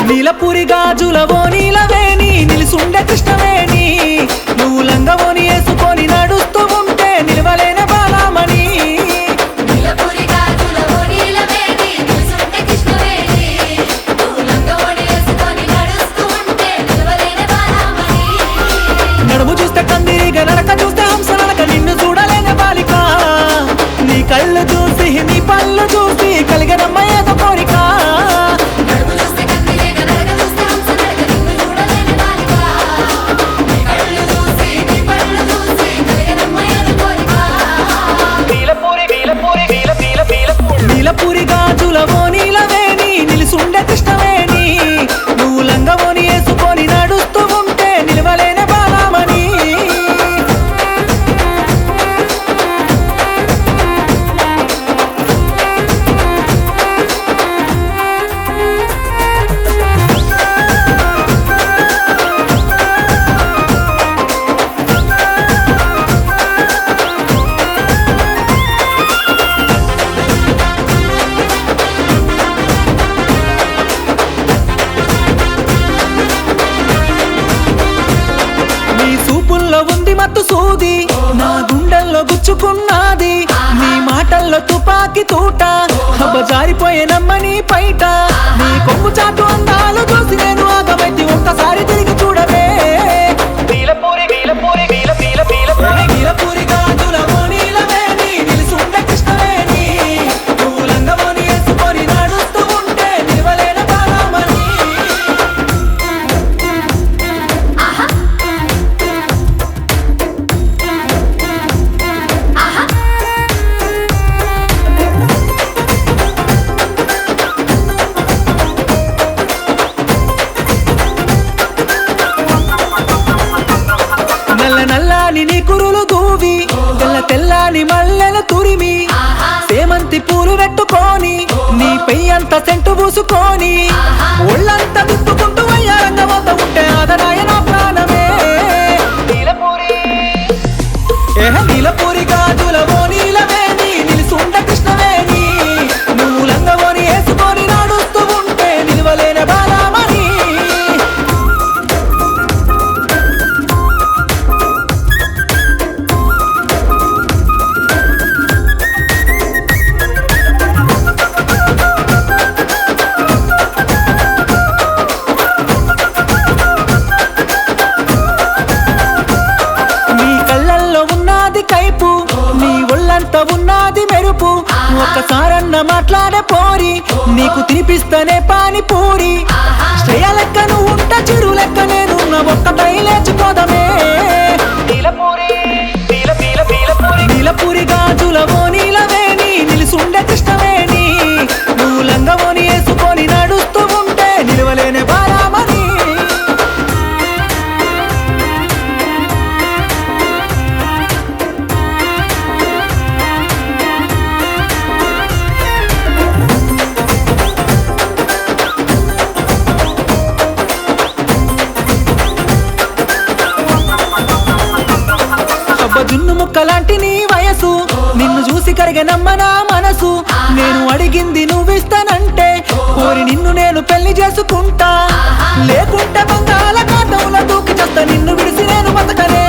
నీలపురి గాజులవో నీలవేణి నిలుసుండే కృష్ణవేణి నువ్వు లంగవోని వేసుకొని నడుస్తూ ఉంటే నిలవలేని బాలమణి నడుము చూస్తే కందిరిగా నడక చూస్తే హంస నడక నిన్ను చూడలేని బాలిక నీ కళ్ళు చూసి నీ పళ్ళు చూసి కలిగనమ్మ ఏదో కోరిక నీలపురి గాజులవో నీలవేణి నిలుసుండే కృష్ణవేణి నువ్వు లంగవోని వేసుకొని నడుస్తూ ఉంటే నిలవలేని బాలమణి ఉంది మత్తు సూది నా గుండెల్లో గుచ్చుకున్నది నీ మాటల్లో తుపాకి తూట హబ్బ జారిపోయే నమ్మని పైట నీ కొమ్ము చాటు అందాలు చూసి నేను ఆగమైతే ఒక్కసారి తిరిగి చూడవే నీలపురి గాజులవో నీలవేణి నిలుసుండే కృష్ణవేణి నువ్వు లంగవోని వేసుకొని నడుస్తూ ఉంటే నిలవలేని బాలమణి నల్ల నల్లాని నీ కురులు దూవి తెల్ల తెల్లాని మల్లెల తురిమి సేమంతి పూలు పెట్టుకొని నీ పెయ్యంత సెంటు పూసుకొని ఒళ్ళంతా తిప్పుకుంటూ వయ్యారంగ వద్ద ఉంటే ఆదరాయ నా ప్రాణమే నీలపురి గాజులవో నీలవేణి నిలుసుండే కృష్ణవేణి నువ్వు లంగవోని వేసుకొని నడుస్తూ ఉంటే నిలవలేని బాలమణి నీ కళ్ళల్లో ఉన్నది కైపు నీ ఒళ్ళంతా ఉన్నది మెరుపు ఒక్కసారన్న మాట్లాడే పోరి నీకు తినిపిస్తేనే పానీపూరి శ్రేయ లెక్క నువ్వు ఉంట చిరు లెక్క నేనున్న ఒక్కటై లేచిపోదమే నీలపురి గాజులవో నీలవేణి నిలుసుండే కృష్ణవేణి నువ్వు లంగవోని వేసుకొని నడుస్తూ ఉంటే నిలవలేని బాలమణి జున్ను ముక్కలాంటి నీ వయసు నిన్ను చూసి కరిగనమ్మ నా మనసు నేను అడిగింది నువ్విస్తానంటే కోరి నిన్ను నేను పెళ్లి చేసుకుంటా లేకుంటే బంగాళాఖాతంలో దూకి చేస్తా నిన్ను విడిసి నేను బతకనే